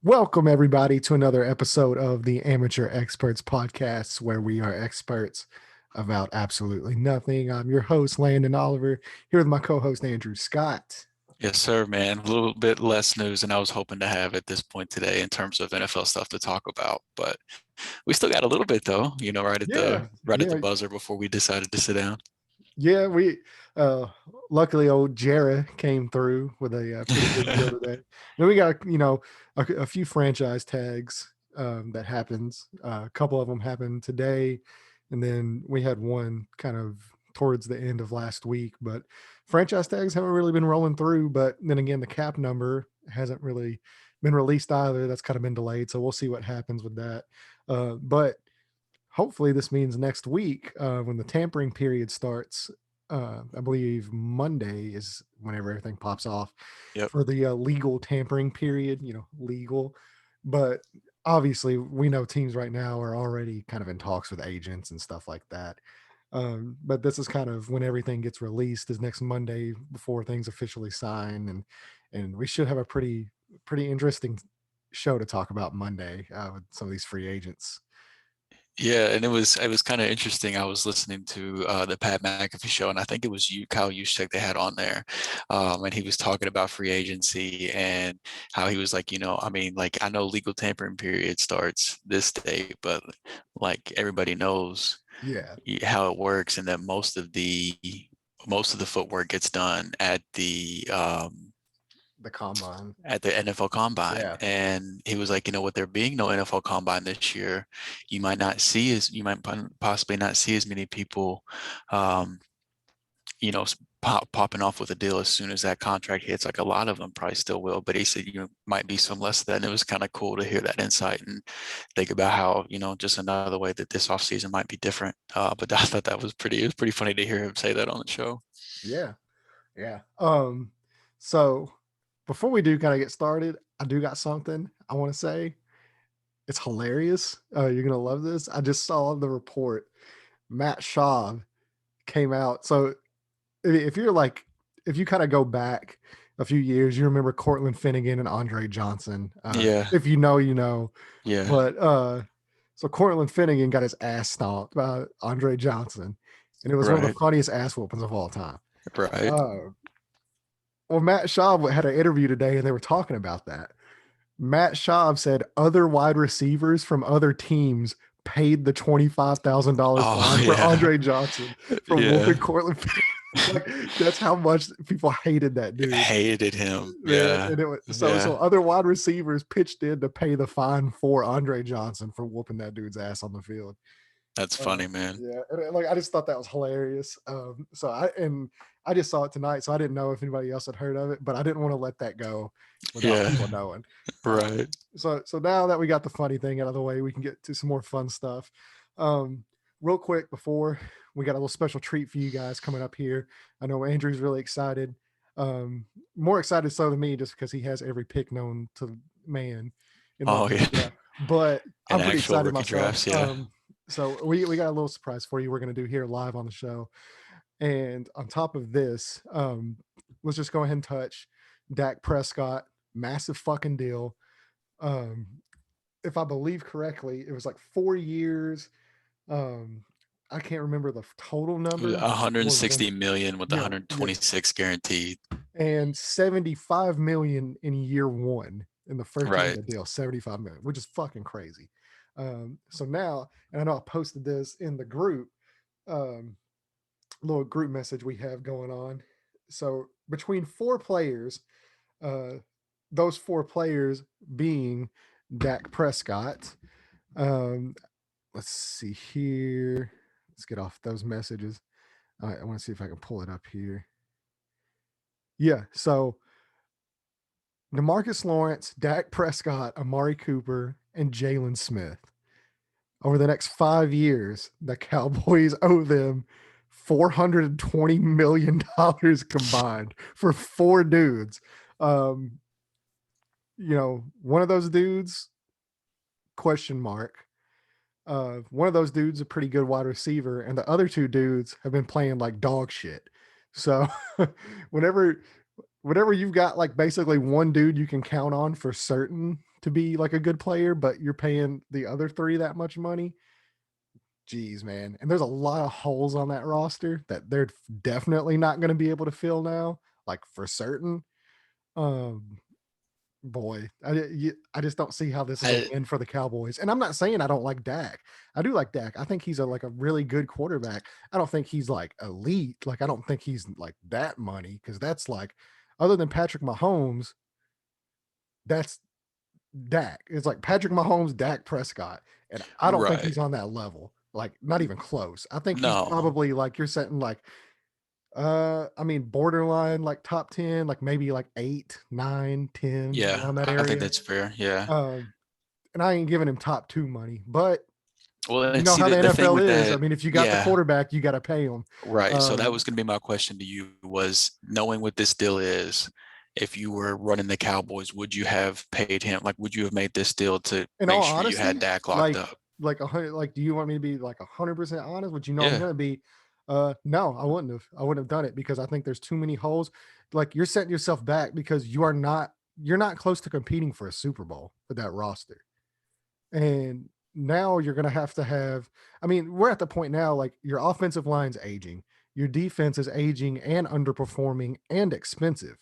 Welcome, everybody, to another episode of the Amateur Experts Podcast, where we are experts about absolutely nothing. I'm your host, Landon Oliver, here with my co host, Andrew Scott. Yes, sir, man. A little bit less news than I was hoping to have at this point today in terms of NFL stuff to talk about, but we still got a little bit though, right at Yeah, the yeah, buzzer before we decided to sit down. yeah. Uh, luckily, old Jarrah came through with a pretty big deal today. Then we got, a few franchise tags that happens. A couple of them happened today, and then we had one kind of towards the end of last week. But franchise tags haven't really been rolling through. But then again, the cap number hasn't really been released either. That's kind of been delayed. So we'll see what happens with that. But hopefully this means next week when the tampering period starts. I believe Monday is whenever everything pops off Yep. for the legal tampering period, legal. But obviously, we know teams right now are already kind of in talks with agents and stuff like that. But this is kind of when everything gets released is next Monday before things officially sign, and we should have a pretty interesting show to talk about Monday with some of these free agents. Yeah, and it was kind of interesting. I was listening to the Pat McAfee show, and I think it was Kyle Juszczyk they had on there, and he was talking about free agency and how he was like, I mean, like I know legal tampering period starts this day, but like everybody knows Yeah, how it works, and that most of the footwork gets done the combine. at the NFL Combine. Yeah. And he was like, with there being no NFL Combine this year, you might possibly not see as many people, um, popping off with a deal as soon as that contract hits. Like a lot of them probably still will, but he said might be some less of that. And it was kind of cool to hear that insight and think about how just another way that this offseason might be different. But I thought it was pretty funny to hear him say that on the show. Yeah. Yeah. So before we do kind of get started, I do got something I want to say. It's hilarious. You're gonna love this. I just saw the report. Matt Schaub came out. So if you're like, if you kind of go back a few years, you remember Cortland Finnegan and Andre Johnson. Yeah, If you know, you know. yeah, But so Cortland Finnegan got his ass stomped by Andre Johnson, and it was one of the right, funniest ass whoopings of all time. right. Uh, well, Matt Schaub had an interview today, and they were talking about that. Matt Schaub said other wide receivers from other teams paid the $25,000 Oh fine for yeah, Andre Johnson for yeah. whooping Cortland. Like that's how much people hated that dude. Hated him. Man, Yeah, and it was so yeah. other wide receivers pitched in to pay the fine for Andre Johnson for whooping that dude's ass on the field. That's funny, man. Yeah, and like I just thought that was hilarious. I just saw it tonight, so I didn't know if anybody else had heard of it, but I didn't want to let that go without Yeah, people knowing. right. So now that we got the funny thing out of the way, we can get to some more fun stuff. Um, Real quick before we got a little special treat for you guys coming up here. I know Andrew's really excited. More excited so than me, just because he has every pick known to man in that Oh mock yeah. draft. But And I'm pretty actual excited rookie myself. drafts, yeah. So we got a little surprise for you. We're gonna do here live on the show. And on top of this, let's just go ahead and touch Dak Prescott, massive fucking deal. Um, if I believe correctly, it was like 4 years. Um, I can't remember the total It was number. More than one, 160 million with yeah, yeah, 126 guaranteed. and 75 million in year one in the first year of Right. the deal, 75 million, which is fucking crazy. So now, and I know I posted this in the group, um, little group message we have going on. So between four players, uh, those four players being Dak Prescott. Um, let's see here. Let's get off those messages. I want to see if I can pull it up here. Yeah. So DeMarcus Lawrence, Dak Prescott, Amari Cooper, and Jalen Smith. Over the next 5 years, the Cowboys owe them $420 million combined for four dudes. Um, one of those dudes, question mark. One of those dudes a pretty good wide receiver, and the other two dudes have been playing like dog shit. So whenever whenever you've got like basically one dude you can count on for certain to be like a good player, but you're paying the other three that much money. Geez, man. And there's a lot of holes on that roster that they're definitely not going to be able to fill now, like for certain. Um, Boy, I just don't see how this is a I win for the Cowboys. And I'm not saying I don't like Dak. I do like Dak. I think he's like a really good quarterback. I don't think he's like elite. Like I don't think he's like that money because that's like other than Patrick Mahomes, that's Dak. It's like Patrick Mahomes, Dak Prescott, and I don't think right. he's on that level. Like not even close. I think he's No. probably like you're setting like I mean borderline like top 10, like maybe like 8, 9, 10 Yeah, around that I think area. that's fair. Yeah. Um and I ain't giving him top 2 money, but Well, you and know see how the the thing NFL with is. I that, mean, if you got the yeah, quarterback, you got to pay him. right. So that Um, was going to be my question to you was knowing what this deal is, if you were running the Cowboys, would you have paid him? Like, would you have made this deal to in make all sure you had honesty, Dak locked up? like 100, like, do you want me to be like 100% honest? Which you know I'm Yeah. gonna be. No, I wouldn't have. I wouldn't have done it because I think there's too many holes. Like you're setting yourself back because you're not close to competing for a Super Bowl with that roster. And now you're going to have, I mean, we're at the point now, like your offensive line's aging, your defense is aging and underperforming and expensive.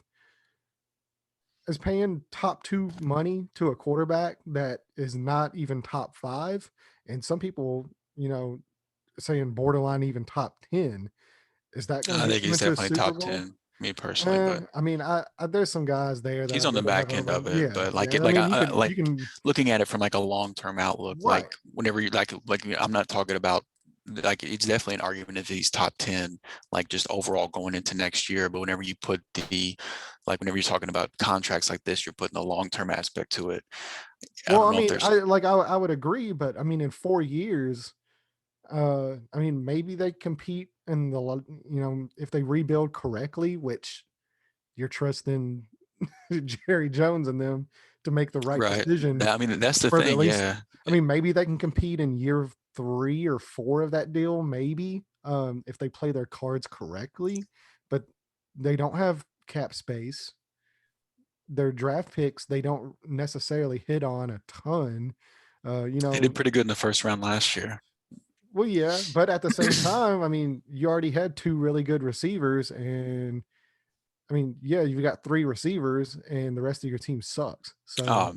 Is paying top 2 money to a quarterback that is not even top 5. And some people, you know, saying borderline even top 10. Is that going to I get think them he's into a definitely Super top Bowl? 10, me personally, but I mean, I there's some guys there that he's I'd on the rather have back end over. of it. Yeah, But like yeah. it, I like mean, I like you can looking at it from like a long-term outlook, like right. whenever you like I'm not talking about like it's definitely an argument if he's top 10, like just overall going into next year. But whenever you put the like whenever you're talking about contracts like this, you're putting the long-term aspect to it. I Well, don't I know if mean, there's I would agree, but I mean, in 4 years, I mean, maybe they compete in if they rebuild correctly, which you're trusting Jerry Jones and them to make the right right. decision I mean, that's the for the at thing. least. Yeah. I mean, maybe they can compete in year 3 or 4 of that deal, maybe, if they play their cards correctly, but they don't have cap space. Their draft picks, they don't necessarily hit on a ton. You They did know, pretty good in the first round last year. well, yeah, but at the same time, I mean, you already had 2 really good receivers, and I mean, yeah, you've got 3 receivers, and the rest of your team sucks. So,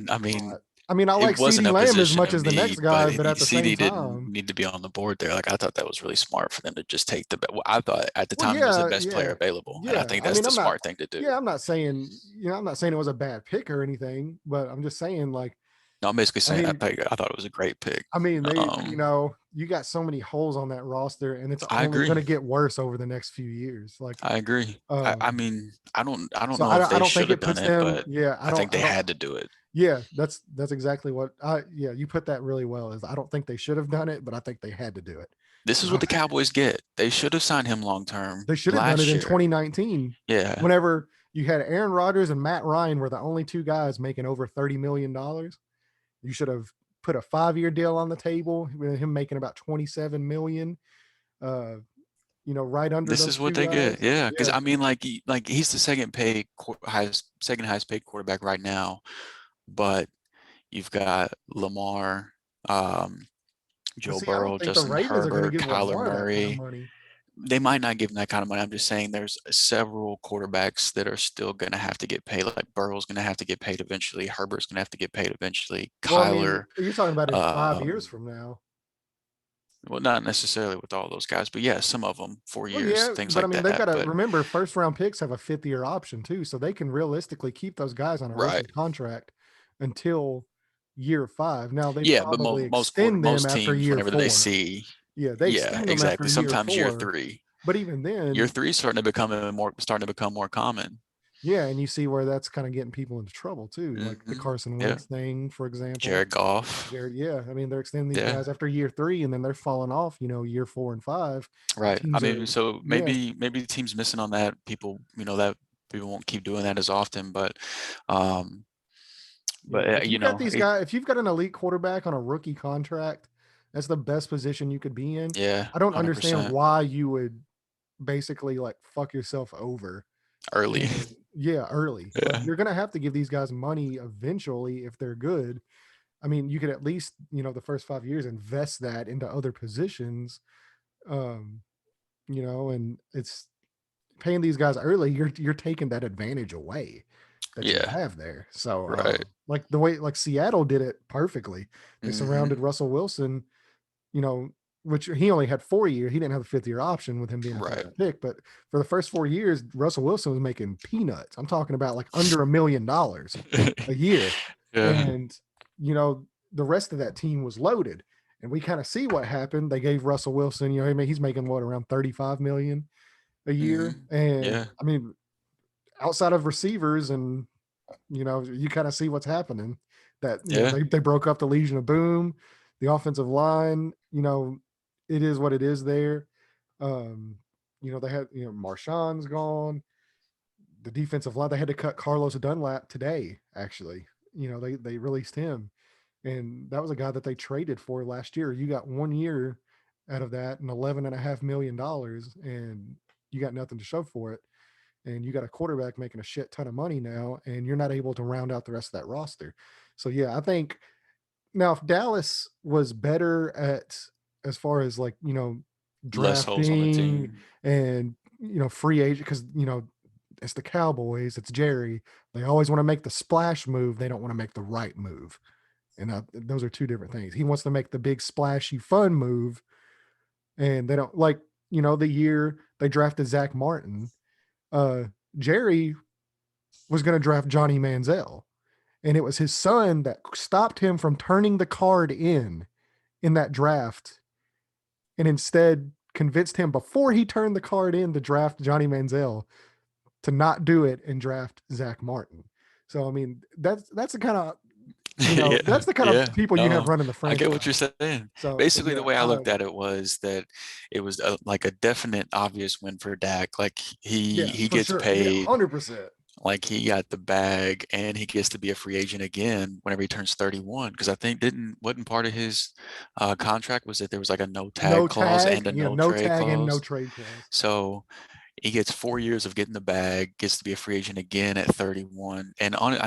I mean, I mean, I it like wasn't CeeDee a Lamb as position much of as the next need, but guy, but at the same CD didn't time, need to be on the board there. Like I thought that was really smart for them to just take the. Well, I thought at the well, time he was the yeah, best player yeah, available, and I yeah. think I that's mean, the smart thing to do. I'm not saying, I'm not saying it was a bad pick or anything, but I'm just saying, like, No, I'm basically I saying mean, I thought it was a great pick. you Um, know, you got so many holes on that roster, and it's I only going to agree. get worse over the next few years. Like, I agree. I um, mean, I don't so know if I they don't should think have it done puts it, them. but Yeah, I think I they don't. had to do it. Yeah, that's exactly what I. Yeah, you put that really well. Is I don't think they should have done it, but I think they had to do it. This is what the Cowboys get. They should have signed him long term They should have done it last in year. 2019, Yeah. whenever you had Aaron Rodgers and Matt Ryan were the only 2 guys making over $30 million. You should have put a 5-year deal on the table with him making about 27 million. Uh, right under This those is what 2 they get. guys. Yeah, because Yeah. I mean, like he's the second highest paid quarterback right now, but you've got Lamar, um, But Joe see, I don't Burrow, think the Justin Ravens are going to Herbert, give Kyler Lamar that kind of Murray. money. They might not give him that kind of money. I'm just saying there's several quarterbacks that are still going to have to get paid. Like Burrow's going to have to get paid eventually. Herbert's going to have to get paid eventually. Well, I mean, Kyler, you're talking about in 5 years um, from now. well, not necessarily with all those guys, but yeah, some of them, four Well, years, yeah, things but I like mean, they've that. got to But remember 1st round picks have a 5th-year option too, so they can realistically keep those guys on a rookie right. contract until year 5. Now they Yeah, but probably extend them most after teams, year whenever they 4. see, Yeah, they yeah, extend them after exactly. year Sometimes 4. But even year then, three is starting to become more common. yeah, and you see where that's kind of getting people into trouble too, like the Hmm. Carson Yeah, Wentz thing, for example. Jared Goff. Jared, yeah, I mean they're extending these Yeah, guys after year 3, and then they're falling off, year 4 and 5, and right. I teams mean, are, so yeah. maybe the team's missing on that. People, that people won't keep doing that as often, um, Yeah, but if you've got these it, guys, if you've got an elite quarterback on a rookie contract, that's the best position you could be in. yeah, I don't understand 100% why you would basically like fuck yourself over. early. And Yeah, early. Like Yeah. you're gonna have to give these guys money eventually if they're good. I mean, you could at least, the first 5 years invest that into other positions. Um, and it's paying these guys early, you're taking that advantage away that you Yeah. have there. So Right. like the way like Seattle did it perfectly. They Hmm. surrounded Russell Wilson, you know, which he only had 4 years. He didn't have a fifth year option with him being a top Right. pick, but for the first 4 years, Russell Wilson was making peanuts. I'm talking about like under $1 million a year. Yeah. And the rest of that team was loaded. And we kind of see what happened. They gave Russell Wilson, I mean, he's making what, around 35 million a year. Hmm. And Yeah. I mean, outside of receivers, and you kind of see what's happening. That Yeah. they broke up the Legion of Boom, the offensive line. It is what it is there. Um, they had Marshawn's gone. The defensive line, they had to cut Carlos Dunlap today. Actually, they released him, and that was a guy that they traded for last year. You got 1 year out of that and $11.5 million, and you got nothing to show for it. And you got a quarterback making a shit ton of money now, and you're not able to round out the rest of that roster. So yeah, I think now if Dallas was better at, as far as like, Less holes on the drafting team. and free agent, because it's the Cowboys, it's Jerry. They always want to make the splash move. They don't want to make the right move. And those are two different things. He wants to make the big splashy fun move, and they don't like, the year they drafted Zach Martin. Uh, Jerry was going to draft Johnny Manziel, and it was his son that stopped him from turning the card in that draft, and instead convinced him before he turned the card in to draft Johnny Manziel to not do it and draft Zach Martin. So I mean, that's the kind of Yeah. that's the kind of Yeah. people you have No, running the I get what you're franchise. saying. So Basically, the yeah, way I looked at it was that it was like a definite, obvious win for Dak. Like yeah, he for gets sure, yeah, paid, 100%. like he got the bag, and he gets to be a free agent again whenever he turns 31. Because I think didn't wasn't part of his contract was that there was like a no tag No clause and tag, a no no trade tag and no clause. trade clause. So he gets 4 years of getting the bag, gets to be a free agent again at 31. And on it, I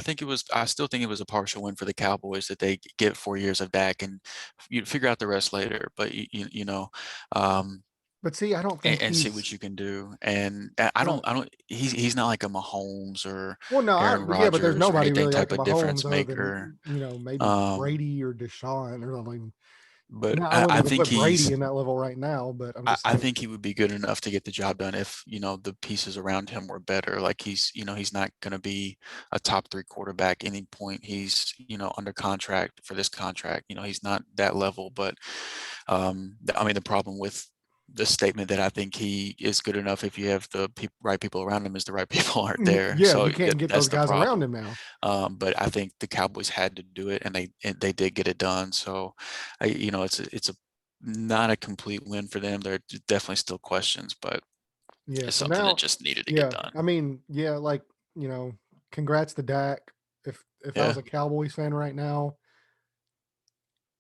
still think it was a partial win for the Cowboys that they get 4 years of Dak, and you figure out the rest later. But um, But see, I don't think and see he's what you can do. And I don't he's not like a Mahomes or well, no, Aaron yeah, but there's Rodgers or nobody anything really like type a of difference Mahomes other than, maker. maybe Um, Brady or Deshaun or something. but And I wouldn't I even think put Brady he's in that level right now, but I'm just I saying. think he would be good enough to get the job done if, the pieces around him were better. Like he's not going to be a top three quarterback any point. He's, under contract for this contract. He's not that level. But I mean, the problem with the statement that I think he is good enough if you have the right people around him is the right people aren't there. Yeah, So you can't get that's those the guys around problem. him now. But I think the Cowboys had to do it, and they did get it done. So, it's a not a complete win for them. There are definitely still questions, but Yeah, it's so something that now, just needed to get yeah, done. I mean, yeah, like, congrats to Dak. If I was Yeah, a Cowboys fan right now,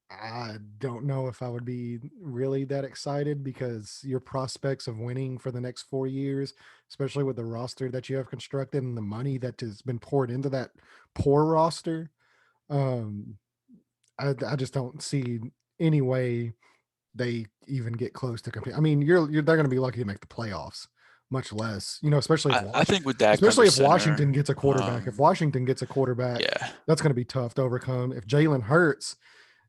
I don't know if I would be really that excited, because your prospects of winning for the next 4 years, especially with the roster that you have constructed and the money that has been poured into that poor roster, um, I just don't see any way they even get close to compete. I mean, they're going to be lucky to make the playoffs, much less, I think with Dak under Especially if center, Washington gets a quarterback. If Washington gets a quarterback, yeah, that's going to be tough to overcome. If Jalen Hurts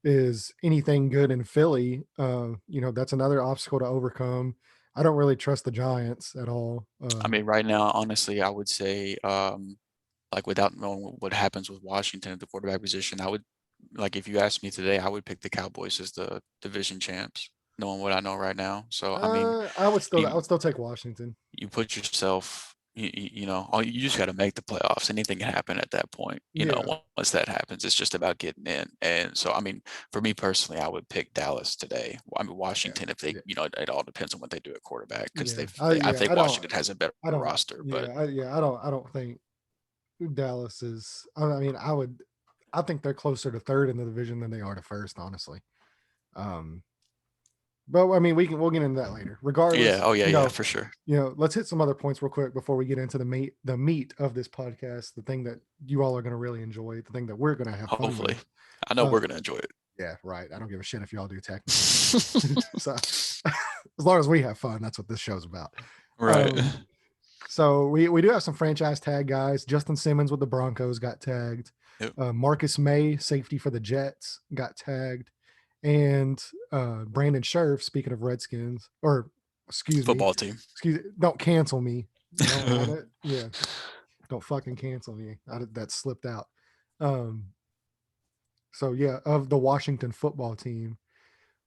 is anything good in Philly, that's another obstacle to overcome. I don't really trust the Giants at all. I mean, right now, honestly, I would say, like without knowing what happens with Washington at the quarterback position, I would like if you asked me today, I would pick the Cowboys as the division champs, knowing what I know right now. So I mean, I you would still take Washington. you put yourself you just got to make the playoffs. Anything can happen at that point. Yeah, Once that happens, it's just about getting in. And so I mean, for me personally, I would pick Dallas today. I mean, yeah, Washington, if they, yeah, it all depends on what they do at quarterback, because yeah. I think Washington has a better I don't, roster. But yeah, I don't think Dallas is. I mean, I think they're closer to third in the division than they are to first, honestly. Um, But I mean, we'll get into that later. Yeah. Regardless, Oh yeah. Yeah. For sure. let's hit some other points real quick before we get into the meat of this podcast, the thing that you all are going to really enjoy, the thing that we're going to have fun Hopefully, with. I know we're gonna enjoy it. Yeah, right. I don't give a shit if y'all do technically. So as long as we have fun, that's what this show's about. Right. So we do have some franchise tag guys. Justin Simmons with the Broncos got tagged. Yep. Marcus May, safety for the Jets, got tagged. And Brandon Scherf, speaking of Redskins, or Football team. Don't cancel me. Don't want it. Yeah. Don't fucking cancel me. That slipped out. So yeah, of the Washington football team,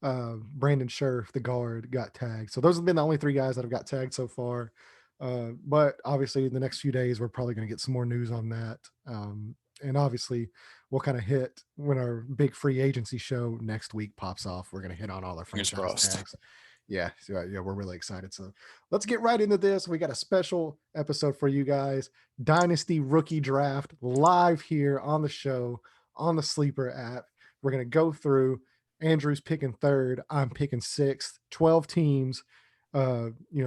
Brandon Scherf, the guard, got tagged. So those have been the only three guys that have got tagged so far. But obviously, the next few days, we're probably going to get some more news on that. And obviously, we'll kind of hit when our big free agency show next week pops off. We're going to hit on all our franchise tags. Yeah, we're really excited. So let's get right into this. We got a special episode for you guys. Dynasty Rookie Draft live here on the show on the Sleeper app. We're going to go through. Andrew's picking third. I'm picking sixth. 12 teams.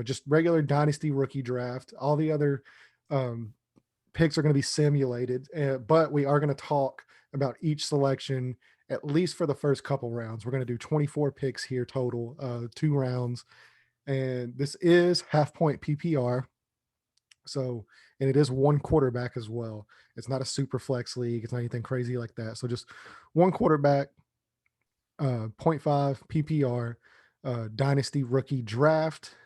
Just regular Dynasty Rookie Draft. All the other picks are going to be simulated, but we are going to talk about each selection at least for the first couple rounds. We're going to do 24 picks here total, 2 rounds, and this is half point PPR. So, and it is one quarterback as well. It's not a super flex league. It's not anything crazy like that. So just one quarterback, 0.5 PPR, Dynasty Rookie Draft.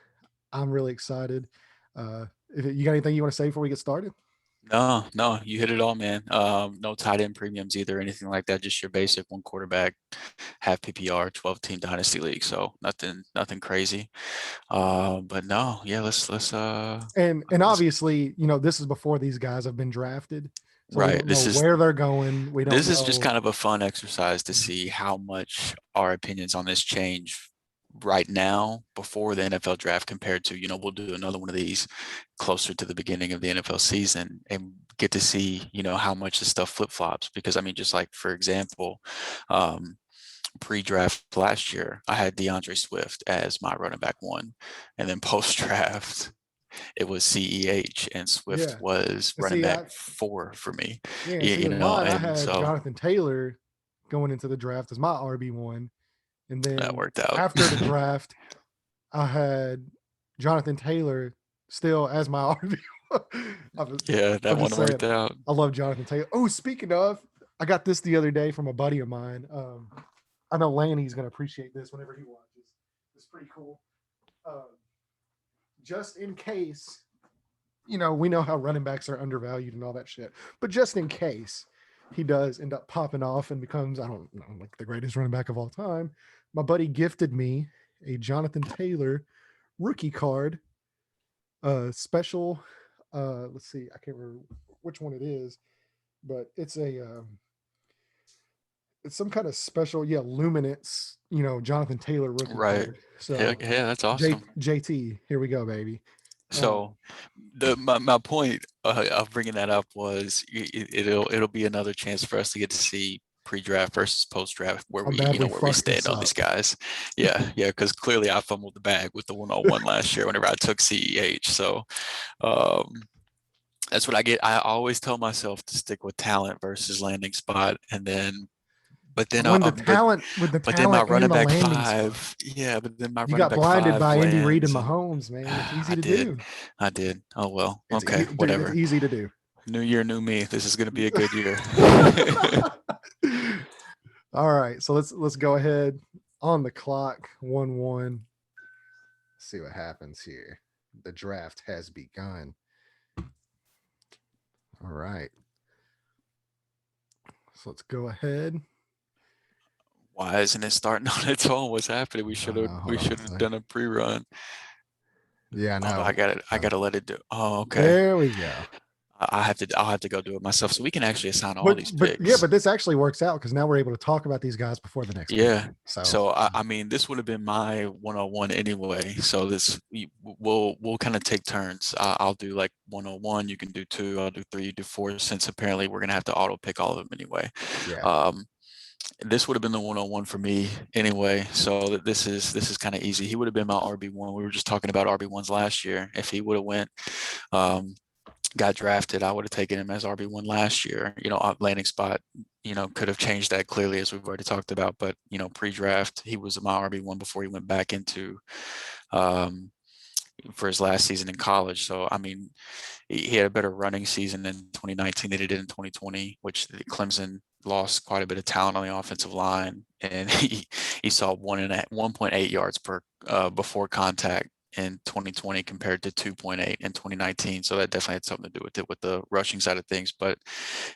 I'm really excited. You got anything you want to say before we get started? No, you hit it all, man. No tight end premiums either, anything like that. Just your basic one quarterback, half PPR, 12-team dynasty league. So nothing crazy. But no, yeah, let's and obviously, this is before these guys have been drafted. So right. We don't know where they're going. We don't. This is just kind of a fun exercise to see how much our opinions on this change right now before the NFL draft compared to, we'll do another one of these closer to the beginning of the NFL season and get to see, how much this stuff flip-flops. Because I mean, just like, for example, pre-draft last year, I had DeAndre Swift as my running back 1. And then post-draft, it was CEH and Swift was running back 4 for me. Yeah, I had Jonathan Taylor going into the draft as my RB1. And then that worked out. After the draft, I had Jonathan Taylor still as my RB. That one worked out. I love Jonathan Taylor. Oh, speaking of, I got this the other day from a buddy of mine. I know Lanny's going to appreciate this whenever he watches. It's pretty cool. Just in case, we know how running backs are undervalued and all that shit. But just in case he does end up popping off and becomes, I don't know, like the greatest running back of all time, my buddy gifted me a Jonathan Taylor rookie card, special. Let's see, I can't remember which one it is, but it's it's some kind of special, luminance, Jonathan Taylor rookie card. So yeah, that's awesome. JT, here we go, baby. So my point of bringing that up was it'll be another chance for us to get to see pre-draft versus post-draft where we stand on these guys. Yeah, because clearly I fumbled the bag with the 101 last year whenever I took CEH. So that's what I get. I always tell myself to stick with talent versus landing spot, and then. But then my running back 5, but then my you got blinded by Andy Reid and Mahomes, man. It's easy to do. I did. Oh well. Okay, whatever. It's easy to do. New year, new me. This is going to be a good year. All right, so let's go ahead on the clock. 1-1. See what happens here. The draft has begun. All right. So let's go ahead. Why isn't it starting on its own? What's happening? We should have done a pre-run. Yeah, no. I gotta let it do. Oh, okay. There we go. I'll have to go do it myself, so we can actually assign all these picks. Yeah, but this actually works out because now we're able to talk about these guys before the next. Yeah. Week. So I mean, this would have been my 101 anyway. So we'll kind of take turns. I'll do like 101. You can do 2. I'll do 3. You do 4. Since apparently we're gonna have to auto pick all of them anyway. Yeah. This would have been the 101 for me anyway. So this is kind of easy. He would have been my RB1. We were just talking about RB1s last year. If he would have went, um, got drafted, I would have taken him as RB1 last year. Landing spot, could have changed that clearly, as we've already talked about. But pre-draft, he was my RB1 before he went back into um, for his last season in college. So I mean, he had a better running season in 2019 than he did in 2020, which Clemson lost quite a bit of talent on the offensive line, and he saw 1.8 yards per before contact in 2020 compared to 2.8 in 2019. So that definitely had something to do with it, with the rushing side of things. But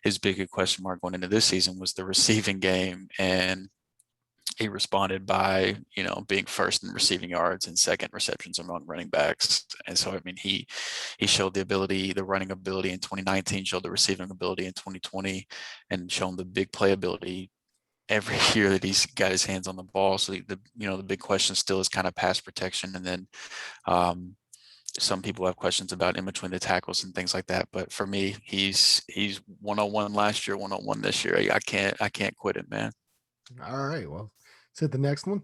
his big question mark going into this season was the receiving game, and he responded by, being first in receiving yards and second receptions among running backs. And so, I mean, he showed the running ability in 2019, showed the receiving ability in 2020, and shown the big playability every year that he's got his hands on the ball. So the big question still is kind of pass protection, and then some people have questions about in between the tackles and things like that. But for me, he's 101 last year, 101 this year. I can't quit it, man. All right, well, let's hit the next one.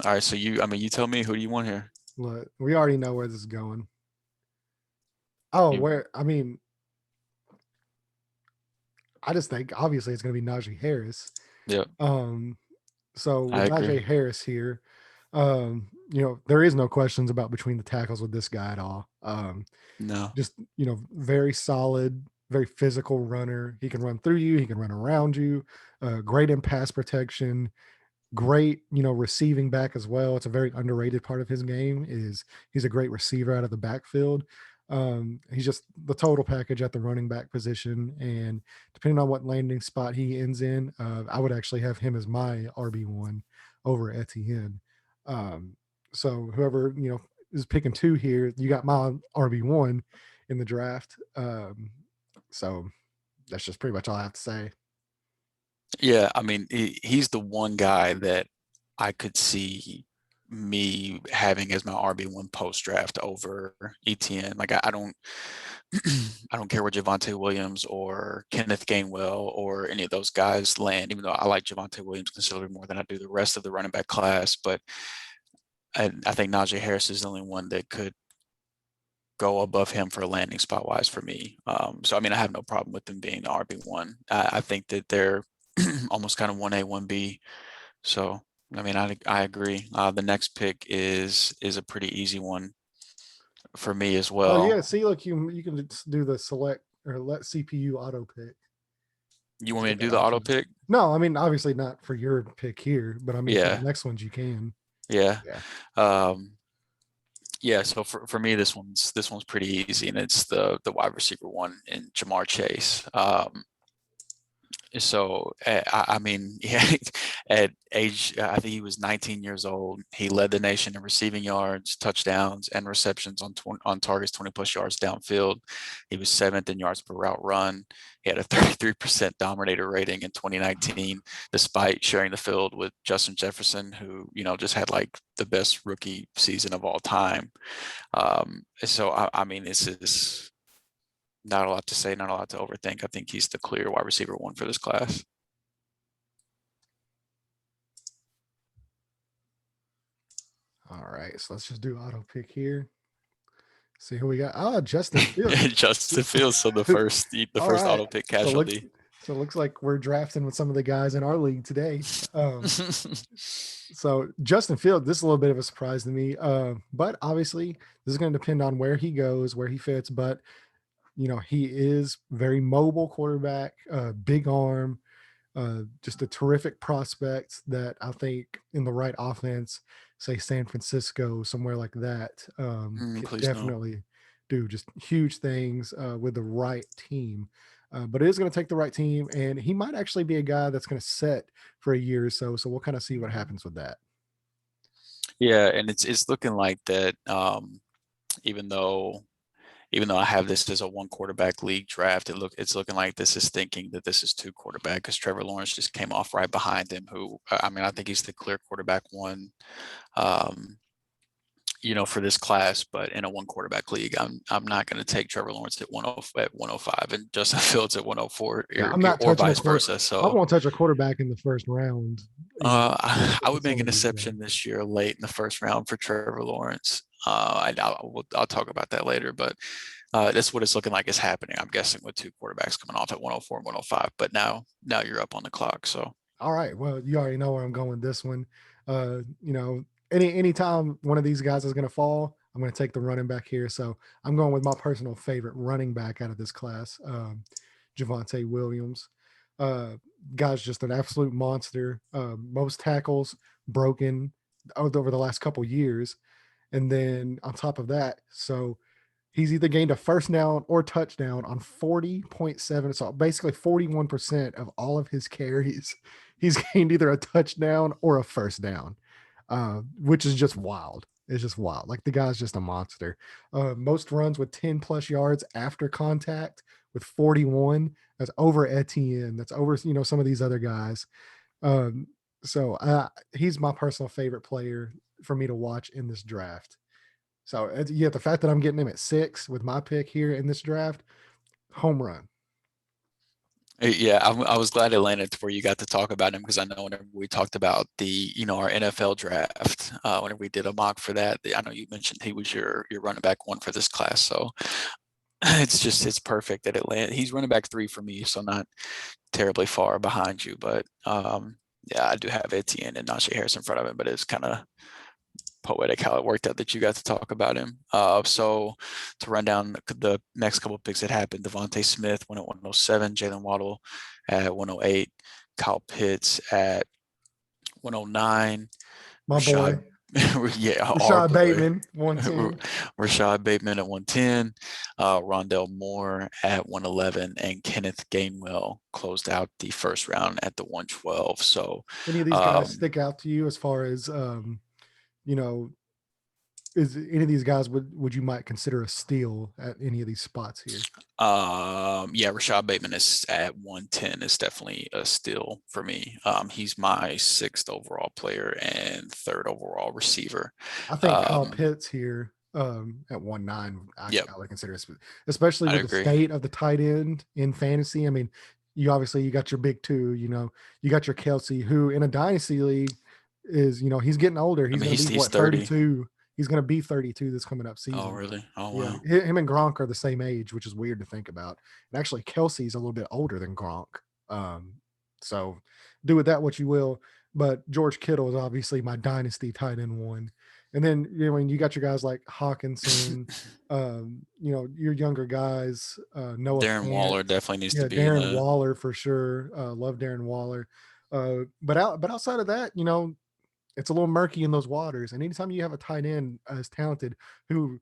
All right, so you tell me, who do you want here? Look, we already know where this is going. Oh, I just think obviously it's going to be Najee Harris. Yeah, So I with agree. Najee Harris here, there is no questions about between the tackles with this guy at all. No. Just, very solid, very physical runner. He can run through you, he can run around you, great in pass protection, great, receiving back as well. It's a very underrated part of his game is he's a great receiver out of the backfield. He's just the total package at the running back position. And depending on what landing spot he ends in, I would actually have him as my RB1 over Etienne. Um, so whoever, is picking two here, you got my RB1 in the draft. So that's just pretty much all I have to say. Yeah, I mean, he's the one guy that I could see me having as my RB1 post draft over ETN. Like I don't I don't care where Javonte Williams or Kenneth Gainwell or any of those guys land, even though I like Javonte Williams considerably more than I do the rest of the running back class. But I think Najee Harris is the only one that could go above him for a landing spot wise for me. So I mean, I have no problem with them being the RB1. I think that they're almost kind of 1A, 1B. So I mean, I agree. The next pick is a pretty easy one for me as Oh yeah, well. see, look, you can just do the select or let CPU auto pick. You want Just me to get do that the auto option. pick? No, I mean obviously not for your pick here, but I mean for the Yeah, next ones you can. yeah. Yeah. Um, yeah, so for me, this one's pretty easy, and it's the wide receiver one in Jamar Chase. So I mean, yeah, at age, I think he was 19 years old. He led the nation in receiving yards, touchdowns, and receptions on targets 20 plus yards downfield. He was seventh in yards per route run. He had a 33% dominator rating in 2019, despite sharing the field with Justin Jefferson, who just had like the best rookie season of all time. So I mean, this is not a lot to say, not a lot to overthink. I think he's the clear wide receiver one for this class. All right, so let's just do auto pick here. See who we got. Oh, Justin Fields. Justin Fields, so the first All first right. auto pick So casualty. it looks like we're drafting with some of the guys in our league today. So Justin Fields, this is a little bit of a surprise to me. But obviously this is going to depend on where he goes, where he fits. But he is very mobile quarterback, big arm, just a terrific prospect that I think in the right offense, say San Francisco, somewhere like that, could Please no. definitely do just huge things with the right team. But it is going to take the right team, and he might actually be a guy that's going to set for a year or so. So we'll kind of see what happens with that. Yeah, and it's looking like that. Even though I have this as a one quarterback league draft, it's looking like this is thinking that this is two quarterback, because Trevor Lawrence just came off right behind him. Who I mean, I think he's the clear quarterback one. Um, for this class, but in a one quarterback league, I'm not going to take Trevor Lawrence at 105 and Justin Fields at 104 Yeah, I'm not or touching a vice quarter. versa. I So won't touch a quarterback in the first round. I would Some make of an these exception guys. this year late in the first round for Trevor Lawrence. I'll talk about that later, but that's what it's looking like is happening. I'm guessing with two quarterbacks coming off at 104 and 105, but now you're up on the clock. So All right. Well, you already know where I'm going with this one. Anytime one of these guys is going to fall, I'm going to take the running back here. So I'm going with my personal favorite running back out of this class, Javonte Williams. Uh, Guy's just an absolute monster. Most tackles broken over the last couple years, and then on top of that, so he's either gained a first down or touchdown on 40.7. So basically 41% of all of his carries. He's gained either a touchdown or a first down, which is just wild. It's just wild. Like the guy's just a monster. Most runs with 10 plus yards after contact with 41. That's over Etienne. That's over, some of these other guys. So he's my personal favorite player for me to watch in this draft. So yeah, the fact that I'm getting him at 6 with my pick here in this draft, home run. yeah, I was glad it landed to where you got to talk about him, because I know whenever we talked about the our NFL draft, whenever we did a mock for that, I know you mentioned he was your running back 1 for this class. So it's perfect that it landed. He's running back 3 for me, so not terribly far behind you, but yeah, I do have Etienne and Najee Harris in front of him, but it's kind of poetic how it worked out that you got to talk about him. So to run down the next couple of picks that happened, Devontae Smith went at 107, Jalen Waddle at 108, Kyle Pitts at 109, My Rashad, boy. yeah, our Rashad boy, Bateman, 110. Rashad Bateman at 110, Rondell Moore at 111, and Kenneth Gainwell closed out the first round at the 112. So Any of these guys stick out to you as far as you know, is any of these guys would you might consider a steal at any of these spots here? Yeah, Rashad Bateman is at 110 is definitely a steal for me. He's my 6th overall player and 3rd overall receiver. I think Kyle Pitts here at 1.9, Yep, I would consider, especially I with the agree. state of the tight end in fantasy. I mean, you got your big two, you got your Kelsey, who in a dynasty league is, he's getting older. I He's mean, going to be he's what, 30. 32. He's going to be 32 this coming up Oh, season. really? Oh, Yeah, wow. him and Gronk are the same age, which is weird to think about. And actually, Kelsey's a little bit older than Gronk. So do with that what you will. But George Kittle is obviously my dynasty tight end 1. And then when you got your guys like Hawkinson, your younger guys, Noah Darren Fant, Waller definitely needs to yeah, be in Darren the. Waller for sure. Love Darren Waller. But outside of that, it's a little murky in those waters. And anytime you have a tight end as talented, who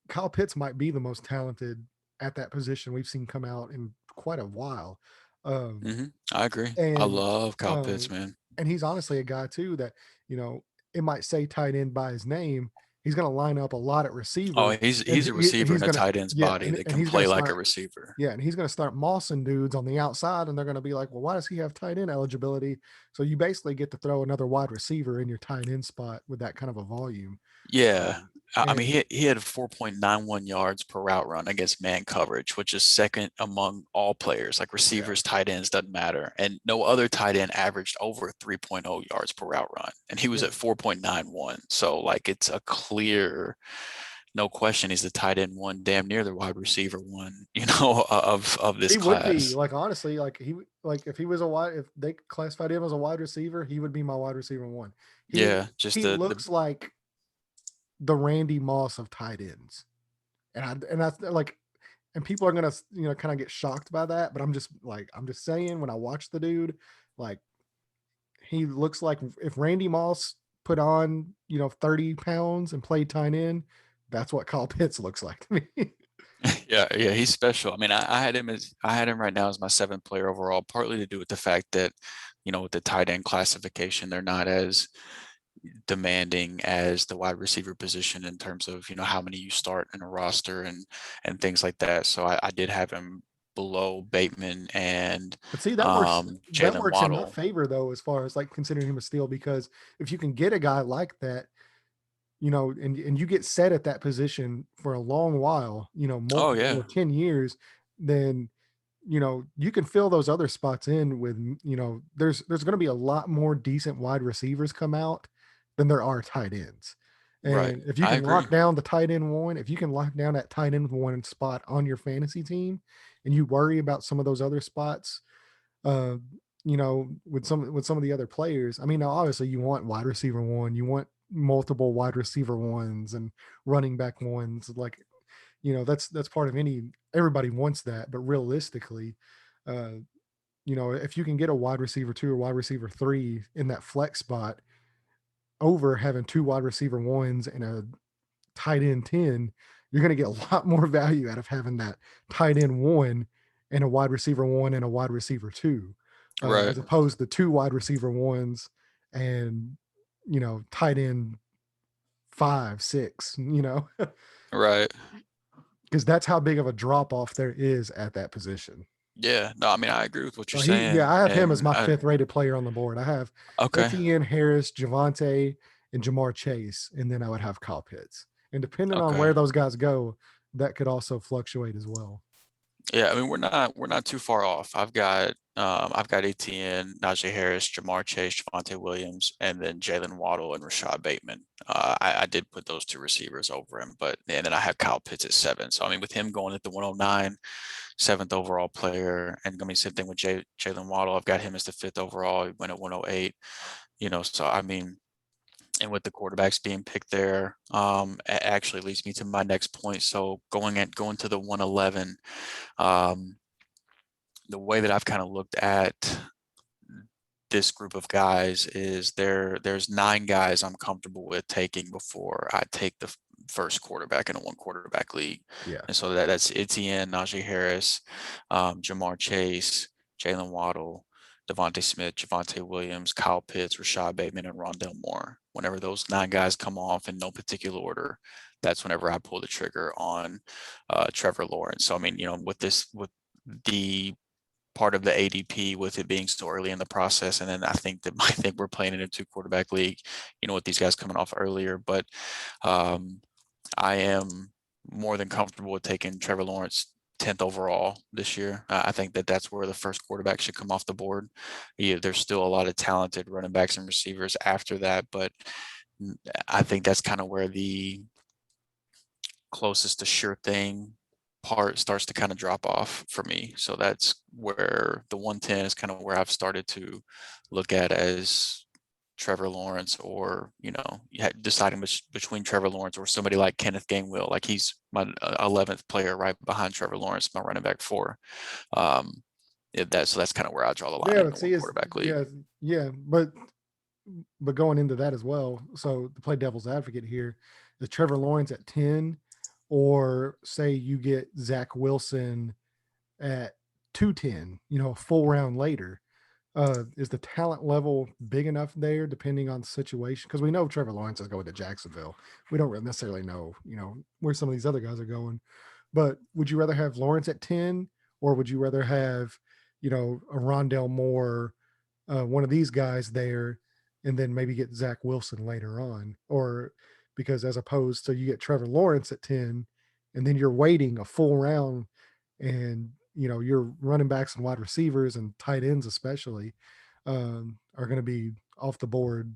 Kyle Pitts might be the most talented at that position we've seen come out in quite a while. I agree. I And love Kyle uh, Pitts, man. and he's honestly a guy too that it might say tight end by his name. He's going to line up a lot at Oh, receiver, and he's a receiver he's in a going to tight end's body that and can he's going play to like a start receiver. and he's going to start mossing dudes on the outside, and they're going to be like, well, why does he have tight end eligibility? So you basically get to throw another wide receiver in your tight end spot with that kind of a volume. Yeah. I mean, And he had 4.91 yards per route run against man coverage, which is second among all players, like yeah, receivers, tight ends, doesn't matter. And no other tight end averaged over 3.0 yards per route run. And he was yeah, at 4.91. So, like, it's a clear, no question, he's the tight end 1, damn near the wide receiver 1, of this he would be class. like, honestly, like if he was if they classified him as a wide receiver, he would be my wide receiver 1. He Yeah, just he the looks like the Randy Moss of tight ends, and I like, and people are gonna kind of get shocked by that, but I'm just saying, when I watch the dude, like, he looks like if Randy Moss put on 30 pounds and played tight end, that's what Kyle Pitts looks like to me. yeah, he's special. I mean, I had him right now as my 7th player overall, partly to do with the fact that, with the tight end classification, they're not as demanding as the wide receiver position in terms of, how many you start in a roster and things like that. So I did have him below Bateman and But see, that Jalen works in my Waddle. favor though, as far as like considering him a steal, because if you can get a guy like that, and you get set at that position for a long while, Oh multiple, yeah. 10 years, then, you can fill those other spots in with, there's going to be a lot more decent wide receivers come out than there are tight ends. Right. And if you I can agree. lock down the tight end one, if you can lock down that tight end one spot on your fantasy team, and you worry about some of those other spots, uh, with some of the other players. I mean, now obviously you want wide receiver one, you want multiple wide receiver ones and running back ones. Like, that's part of everybody wants that. But realistically, uh, if you can get a wide receiver two or wide receiver three in that flex spot over having two wide receiver ones and a tight end 10, you're going to get a lot more value out of having that tight end one and a wide receiver one and a wide receiver two, Right. as opposed to two wide receiver ones and, tight end 5, 6, Right. because that's how big of a drop off there is at that position. Yeah. No, I mean, I agree with what you're So saying. I have him as And my I, fifth rated player on the board. I have okay. Etienne, Harris, Javonte, and Jamar Chase, and then I would have Kyle Pitts. And depending on Okay. where those guys go, that could also fluctuate as well. Yeah, I mean, we're not too far off. I've got ATN, Najee Harris, Jamar Chase, Javonte Williams, and then Jalen Waddle and Rashad Bateman. I did put those two receivers over him, and then I have Kyle Pitts at 7. So I mean, with him going at the 109, seventh overall player, and gonna be same thing with Jalen Waddle. I've got him as the 5th overall. He went at 108. So I mean, and with the quarterbacks being picked there, actually leads me to my next point. So going to the 111. The way that I've kind of looked at this group of guys is there's 9 guys I'm comfortable with taking before I take the first quarterback in a 1 quarterback league. Yeah. And so that's Etienne, Najee Harris, Jamar Chase, Jalen Waddle, Devontae Smith, Javonte Williams, Kyle Pitts, Rashad Bateman, and Rondell Moore. Whenever those 9 guys come off in no particular order, that's whenever I pull the trigger on Trevor Lawrence. So I mean, with the part of the ADP with it being so early in the process. And then I think we're playing in a 2 quarterback league, with these guys coming off earlier. But I am more than comfortable with taking Trevor Lawrence 10th overall this year. I think that's where the first quarterback should come off the board. Yeah, there's still a lot of talented running backs and receivers after that, but I think that's kind of where the closest to sure thing part starts to kind of drop off for me. So that's where the 110 is kind of where I've started to look at as Trevor Lawrence, or deciding between Trevor Lawrence or somebody like Kenneth Gainwell. Like he's my 11th player right behind Trevor Lawrence, my running back 4. So that's kind of where I draw the line Yeah, in but the see, 1 quarterback league. yeah, but going into that as well. So to play devil's advocate here, is Trevor Lawrence at 10, or say you get Zach Wilson at 210, a full round later. Is the talent level big enough there, depending on the situation? Because we know Trevor Lawrence is going to Jacksonville. We don't necessarily know, where some of these other guys are going. But would you rather have Lawrence at 10, or would you rather have, a Rondell Moore, one of these guys there, and then maybe get Zach Wilson later on? Or because as opposed to you get Trevor Lawrence at 10, and then you're waiting a full round, and your running backs and wide receivers and tight ends especially are going to be off the board,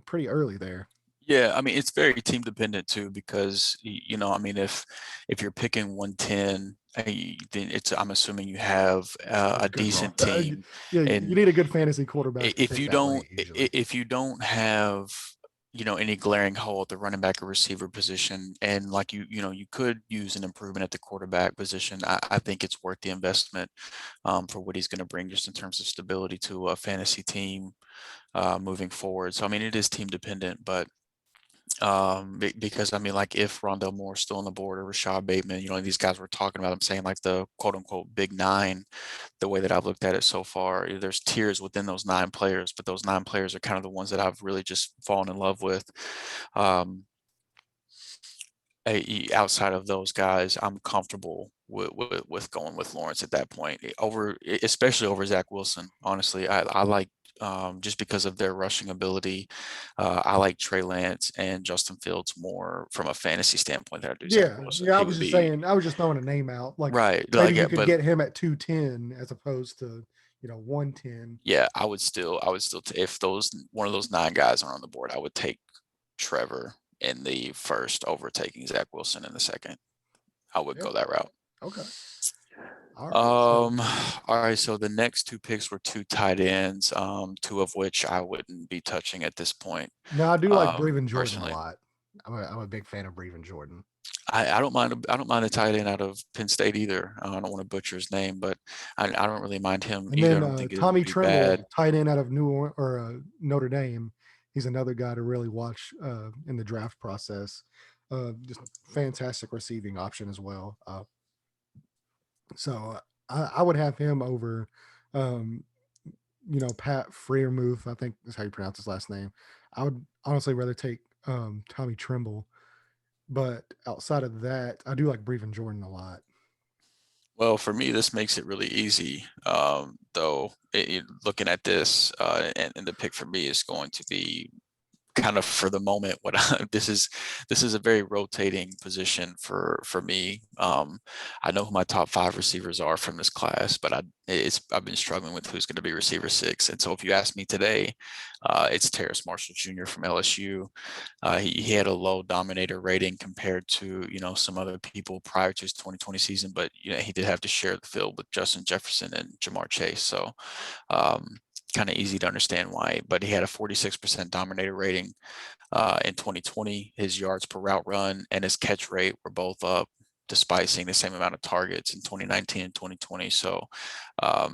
pretty early there. Yeah, I mean, it's very team dependent too, because I mean, if you're picking 110, then I'm assuming you have a Good decent roster. team. Yeah, you And need a good fantasy quarterback to if pick you that don't late usually. if you don't have any glaring hole at the running back or receiver position, and like you could use an improvement at the quarterback position, I think it's worth the investment for what he's going to bring just in terms of stability to a fantasy team moving forward. So I mean, it is team dependent, but because I mean, like if Rondell Moore's still on the board, or Rashad Bateman, these guys we're talking about, I'm saying like the quote unquote big 9, the way that I've looked at it so far, there's tiers within those 9 players, but those 9 players are kind of the ones that I've really just fallen in love with. Outside of those guys, I'm comfortable with going with Lawrence at that point, especially over Zach Wilson. Honestly, I like just because of their rushing ability. I like Trey Lance and Justin Fields more from a fantasy standpoint than I do Zach Yeah, Wilson. yeah. I He was would just be saying. I was just throwing a name out. Like right, maybe like, you could but get him at 210 as opposed to 110. yeah, I would still if those one of those 9 guys are on the board, I would take Trevor in the first over taking Zach Wilson in the second. I would Yeah. go that route. Okay. All right. So All right. So the next 2 picks were 2 tight ends, 2 of which I wouldn't be touching at this point, now I do like Brevin Jordan a personally. lot. I'm a big fan of Brevin Jordan. I don't mind a tight end out of Penn State either. I don't want to butcher his name, but I don't really mind him And either. I then don't think it would Tommy be bad. Tremble, tight end out of Notre Dame. He's another guy to really watch in the draft process. Just fantastic receiving option as well. So I would have him over, um, Pat Freiermuth. I think is how you pronounce his last name. I would honestly rather take Tommy Tremble, but outside of that, I do like Brevin Jordan a lot. Well, for me, this makes it really easy. Though, looking at this, and the pick for me is going to be kind of for the moment this is a very rotating position for me. I know who my top 5 receivers are from this class, but I've been struggling with who's going to be receiver 6. And so if you ask me today, it's Terrace Marshall Jr. from LSU. He had a low dominator rating compared to some other people prior to his 2020 season, but he did have to share the field with Justin Jefferson and Jamar Chase. So kind of easy to understand why, but he had a 46% dominator rating in 2020. His yards per route run and his catch rate were both up despite seeing the same amount of targets in 2019 and 2020. So, I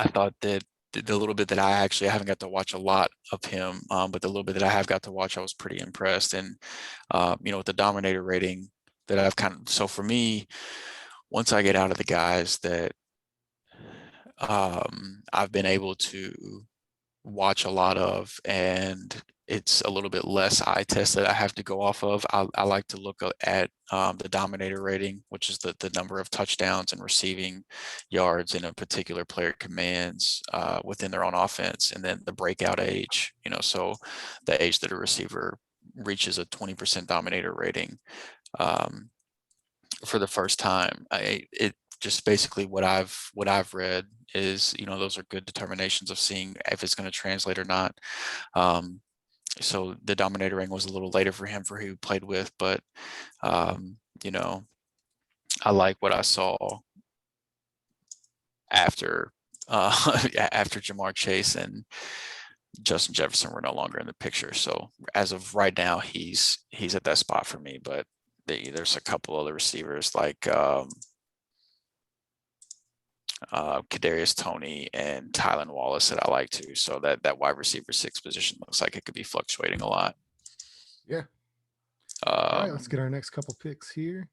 thought that the little bit that I haven't got to watch a lot of him, but the little bit that I have got to watch, I was pretty impressed. And, with the dominator rating that so for me, once I get out of the guys that I've been able to watch a lot of, and it's a little bit less eye test that I have to go off of. I like to look at the dominator rating, which is the number of touchdowns and receiving yards in a particular player commands within their own offense, and then the breakout age. So the age that a receiver reaches a 20% dominator rating for the first time. It just basically what I've read is those are good determinations of seeing if it's going to translate or not. So the dominator ring was a little later for him for who he played with, but I like what I saw after after Jamar Chase and Justin Jefferson were no longer in the picture. So as of right now, he's at that spot for me. But there's a couple other receivers like Kadarius Toney and Tylan Wallace that I like too. So that wide receiver 6 position looks like it could be fluctuating a lot. Yeah. All right, let's get our next couple picks here.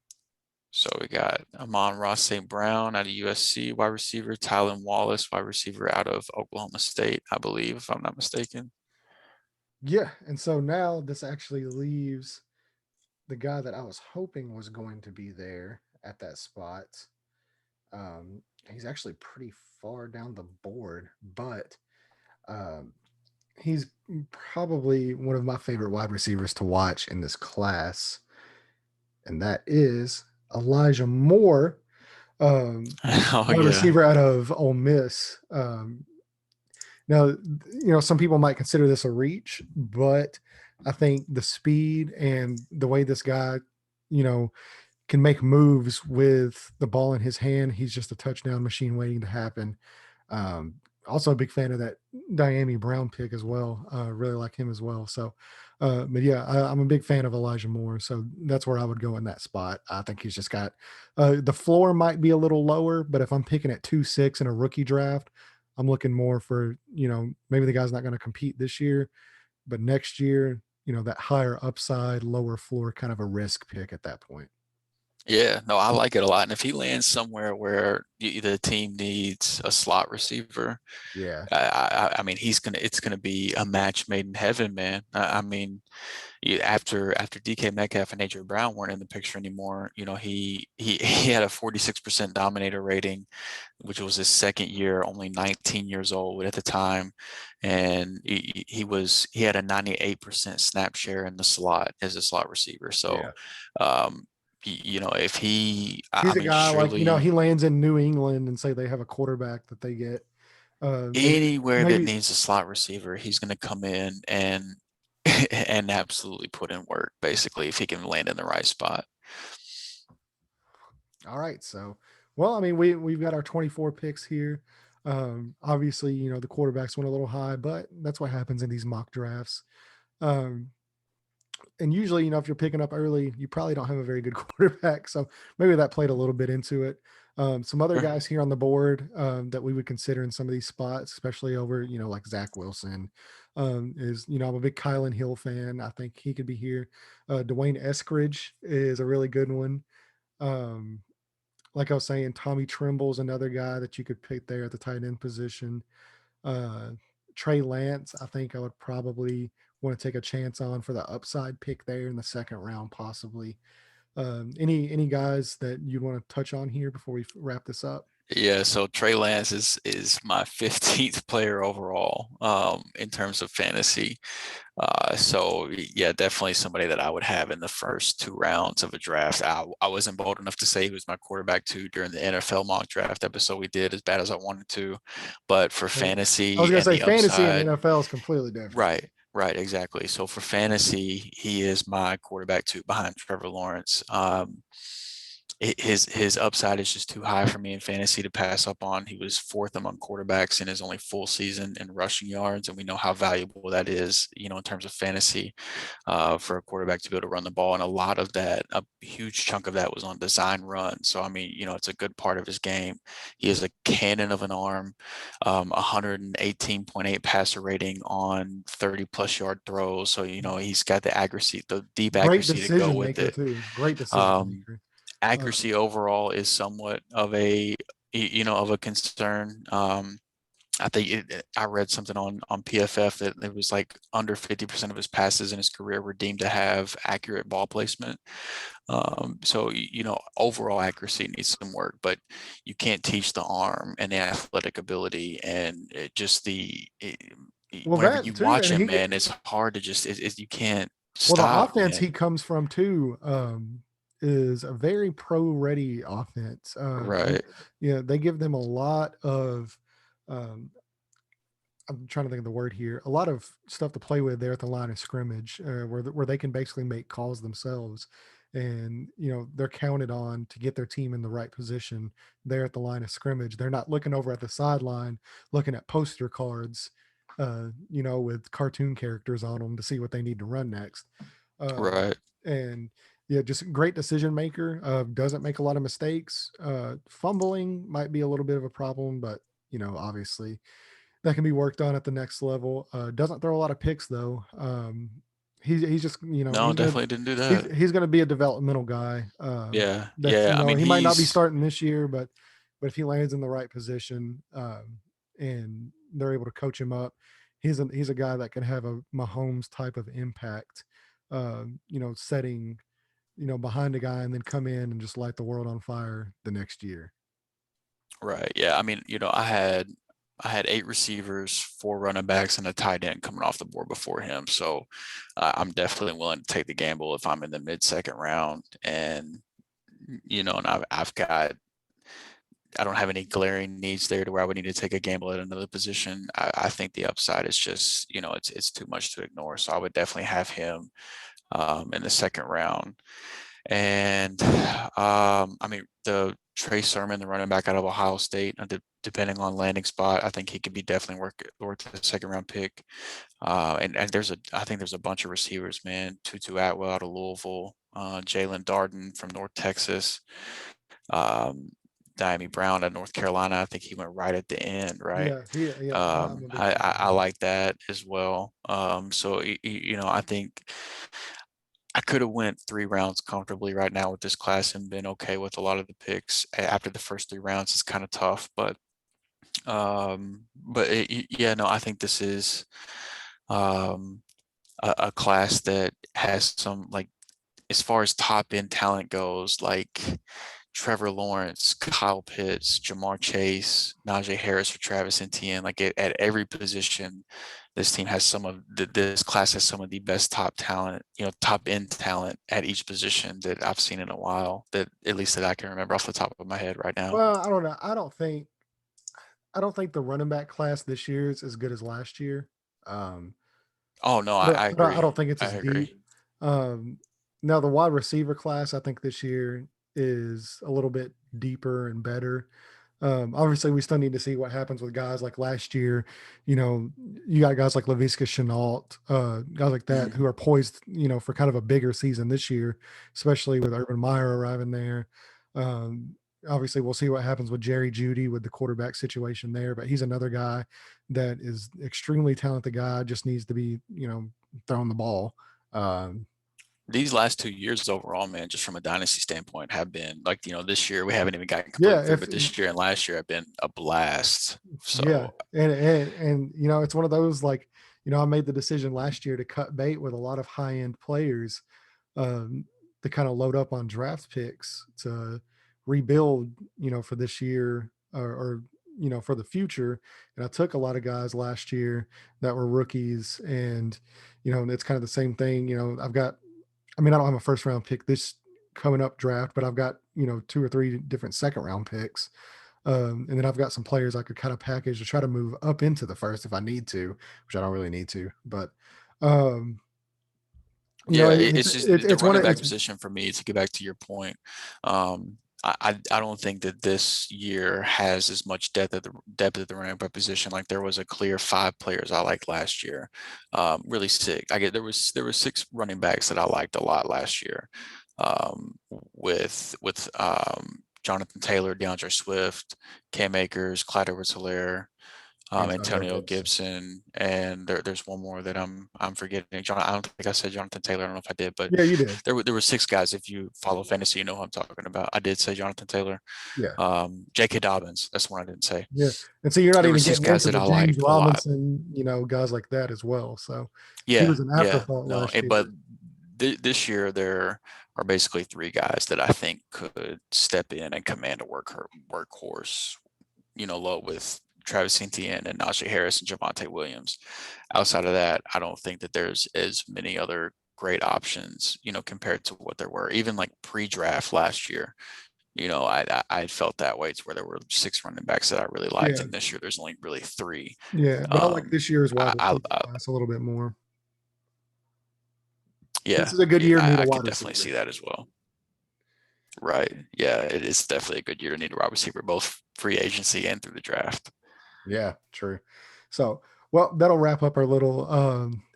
So we got Amon-Ra St. Brown out of USC, wide receiver, Tylan Wallace, wide receiver out of Oklahoma State, I believe, if I'm not mistaken. Yeah, and so now this actually leaves the guy that I was hoping was going to be there at that spot. He's actually pretty far down the board, but he's probably one of my favorite wide receivers to watch in this class, and that is Elijah Moore, wide receiver out of Ole Miss. Now, some people might consider this a reach, but I think the speed and the way this guy, can make moves with the ball in his hand, he's just a touchdown machine waiting to happen. Also a big fan of that Dyami Brown pick as well. Really like him as well. So, but yeah, I'm a big fan of Elijah Moore. So that's where I would go in that spot. I think he's just got the floor might be a little lower, but if I'm picking at 2-6 in a rookie draft, I'm looking more for, maybe the guy's not going to compete this year, but next year, that higher upside, lower floor kind of a risk pick at that point. Yeah, no, I like it a lot. And if he lands somewhere where the team needs a slot receiver, Yeah, I mean, it's gonna be a match made in heaven, man. I mean, after DK Metcalf and AJ Brown weren't in the picture anymore, he had a 46% dominator rating, which was his second year, only 19 years old at the time, and he had a 98% snap share in the slot as a slot receiver. So, yeah. um, if I He's a mean, guy like, he surely lands in New England and say they have a quarterback that they get. Maybe anywhere that maybe needs a slot receiver, he's going to come in and and absolutely put in work, basically, if he can land in the right spot. All right. So, well, I mean, we've got our 24 picks here. Obviously, the quarterbacks went a little high, but that's what happens in these mock drafts. Um, and usually, if you're picking up early, you probably don't have a very good quarterback. So maybe that played a little bit into it. Some other Sure. guys here on the board that we would consider in some of these spots, especially over, like Zach Wilson, is, I'm a big Kylan Hill fan. I think he could be here. Dwayne Eskridge is a really good one. Um, like I was saying, Tommy Trimble's another guy that you could pick there at the tight end position. Uh, Trey Lance, I think I would probably want to take a chance on for the upside pick there in the second round, possibly. Any guys that you want to touch on here before we wrap this up? Yeah, so Trey Lance is my 15th player overall in terms of fantasy. So yeah, definitely somebody that I would have in the first two rounds of a draft. I wasn't bold enough to say he was my quarterback two during the NFL mock draft episode we did, as bad as I wanted to, but for Yeah. I was fantasy gonna and say the fantasy and upside, NFL is completely different. right, right, exactly. So for fantasy, he is my quarterback two behind Trevor Lawrence. His upside is just too high for me in fantasy to pass up on. He was fourth among quarterbacks in his only full season in rushing yards, and we know how valuable that is, in terms of fantasy, for a quarterback to be able to run the ball. And a lot of that, a huge chunk of that was on design run. So, I mean, it's a good part of his game. He is a cannon of an arm, 118.8 passer rating on 30 plus yard throws. So, he's got the accuracy, the deep Great accuracy to go decision with maker it. too. Great decision Um, maker. Accuracy overall is somewhat of a concern. I think I read something on PFF that it was like under 50% of his passes in his career were deemed to have accurate ball placement. So overall accuracy needs some work, but you can't teach the arm and the athletic ability and Well, whenever that you too, watch and him, he man, it's hard to just you can't well, the stop, offense he man. comes from too, is a very pro ready offense. Right, They give them a lot of, um, I'm trying to think of the word here, a lot of stuff to play with there at the line of scrimmage, where they can basically make calls themselves, and they're counted on to get their team in the right position there at the line of scrimmage. They're not looking over at the sideline, looking at poster cards, with cartoon characters on them to see what they need to run next. right. And yeah, just great decision maker. Doesn't make a lot of mistakes. Fumbling might be a little bit of a problem, but obviously that can be worked on at the next level. Doesn't throw a lot of picks though. He's just No, definitely didn't do that. he's gonna be a developmental guy. Yeah, That's yeah. I mean, he might not be he's starting this year, but if he lands in the right position, and they're able to coach him up, he's a guy that can have a Mahomes type of impact. Setting behind a guy and then come in and just light the world on fire the next year. right. Yeah, I mean, I had 8 receivers, 4 running backs, and a tight end coming off the board before him. So I'm definitely willing to take the gamble if I'm in the mid-second round, and I don't have any glaring needs there to where I would need to take a gamble at another position. I think the upside is just, it's too much to ignore. So I would definitely have him in the second round. And I mean, the Trey Sermon, the running back out of Ohio State, depending on landing spot, I think he could be definitely worth the second round pick. And I think there's a bunch of receivers, man. Tutu Atwell out of Louisville, Jalen Darden from North Texas, um, Diami Brown at North Carolina. I think he went right at the end, right? Yeah, I'm a big fan I of him. like that as well. So I think could have went 3 rounds comfortably right now with this class and been okay with a lot of the picks after the first 3 rounds. It's kind of tough, yeah, no, I think this is um, a class that has some, like, as far as top end talent goes, like Trevor Lawrence, Kyle Pitts, Jamar Chase, Najee Harris, or Travis Etienne. Like at every position, this team has this class has some of the best top talent, top end talent at each position that I've seen in a while. That at least that I can remember off the top of my head right now. Well, I don't know. I don't think the running back class this year is as good as last year. Um, Oh no, but I I don't agree. think it's I as deep. agree. Um, Now the wide receiver class, I think this year is a little bit deeper and better. Obviously, we still need to see what happens with guys like last year. You know, you got guys like Laviska Chenault, guys like that who Mhm. are poised, for kind of a bigger season this year, especially with Urban Meyer arriving there. Um, Obviously, we'll see what happens with Jerry Jeudy with the quarterback situation there, but he's another guy that is extremely talented guy, just needs to be, throwing the ball. Um, These last 2 years overall, man, just from a dynasty standpoint, have been like, this year we haven't even gotten yeah, completely through, but this year and last year have been a blast. yeah, So and it's one of those like, I made the decision last year to cut bait with a lot of high end players, um, to kind of load up on draft picks to rebuild, for this year, or for the future. And I took a lot of guys last year that were rookies, and it's kind of the same thing. I don't have a first round pick this coming up draft, but I've got 2 or 3 different second round picks. And then I've got some players I could kind of package to try to move up into the first if I need to, which I don't really need to. But um, yeah, it's it's just the one running of back it's position for me. To get back to your point, I don't think that this year has as much depth at the running back position. Like there was a clear 5 players I liked last year. Really sick. There was 6 running backs that I liked a lot last year. With Jonathan Taylor, DeAndre Swift, Cam Akers, Clyde Edwards-Helaire, Antonio Antonio Gibson. Gibson, and there's one more that I'm forgetting. I don't think I said Jonathan Taylor. I don't know if I did, but Yeah, you did. there were 6 guys. If you follow fantasy, you know who I'm talking about. I did say Jonathan Taylor. Yeah, J.K. Dobbins. That's one I didn't say. yeah. And so you're not There were even six getting guys into that the I James liked a lot. Robinson, guys like that as well. So he Yeah, was an yeah, afterthought no, last but year. this year there are basically 3 guys that I think could step in and command a workhorse. Low with Travis Etienne and Najee Harris and Javonte Williams. Outside of that, I don't think that there's as many other great options, compared to what there were. Even like pre-draft last year, I felt that way. It's where there were 6 running backs that I really liked, Yeah, and this year there's only really 3. yeah. But I like Um, this year's wide I, receiver I, class a little bit more. This yeah, is a good year to need a I could wide definitely receiver. see that as well. Right. Yeah, it is definitely a good year to need a wide receiver, both free agency and through the draft. Yeah, true. So, well, that'll wrap up our little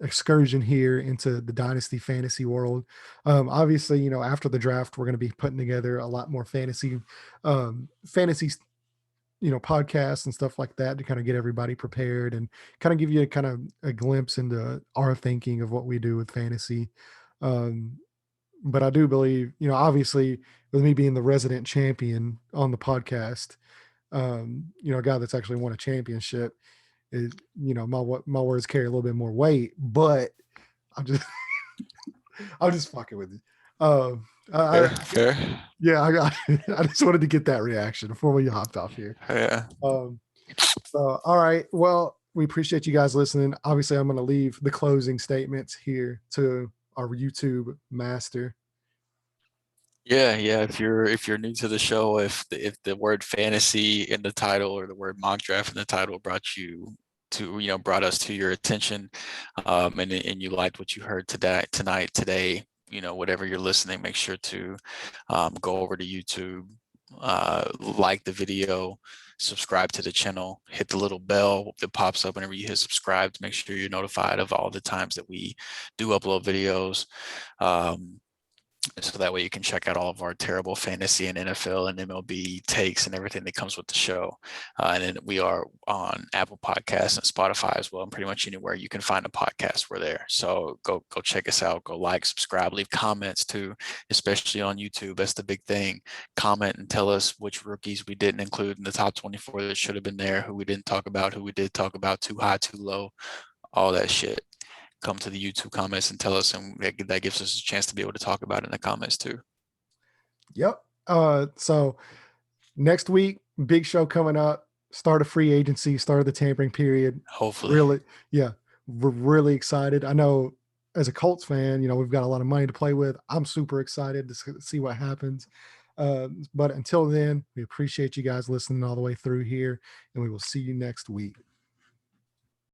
excursion here into the Dynasty fantasy world. Obviously, after the draft, we're going to be putting together a lot more fantasy, podcasts and stuff like that to kind of get everybody prepared and kind of give you kind of a glimpse into our thinking of what we do with fantasy. Um, but I do believe, obviously, with me being the resident champion on the podcast, a guy that's actually won a championship, is, my words carry a little bit more weight. But I'm just I'm just fucking with you. I Fair, fair. Yeah, I got I just wanted to get that reaction before we hopped off here. Yeah. Um, so all right, well, we appreciate you guys listening. Obviously, I'm going to leave the closing statements here to our YouTube master. Yeah, yeah. If you're new to the show, if the word fantasy in the title or the word mock draft in the title brought us to your attention, and you liked what you heard today, whatever you're listening, make sure to go over to YouTube, like the video, subscribe to the channel, hit the little bell that pops up whenever you hit subscribe to make sure you're notified of all the times that we do upload videos. Um, So that way you can check out all of our terrible fantasy and NFL and MLB takes and everything that comes with the show. And then we are on Apple Podcasts and Spotify as well. And pretty much anywhere you can find a podcast, we're there. So go check us out. Go like, subscribe, leave comments too, especially on YouTube. That's the big thing. Comment and tell us which rookies we didn't include in the top 24 that should have been there, who we didn't talk about, who we did talk about, too high, too low, all that shit. Come to the YouTube comments and tell us, and that gives us a chance to be able to talk about it in the comments too. Yep. So next week, big show coming up. Start of free agency, start of the tampering period. Hopefully. Really, yeah, we're really excited. I know as a Colts fan, we've got a lot of money to play with. I'm super excited to see what happens. But until then, we appreciate you guys listening all the way through here, and we will see you next week.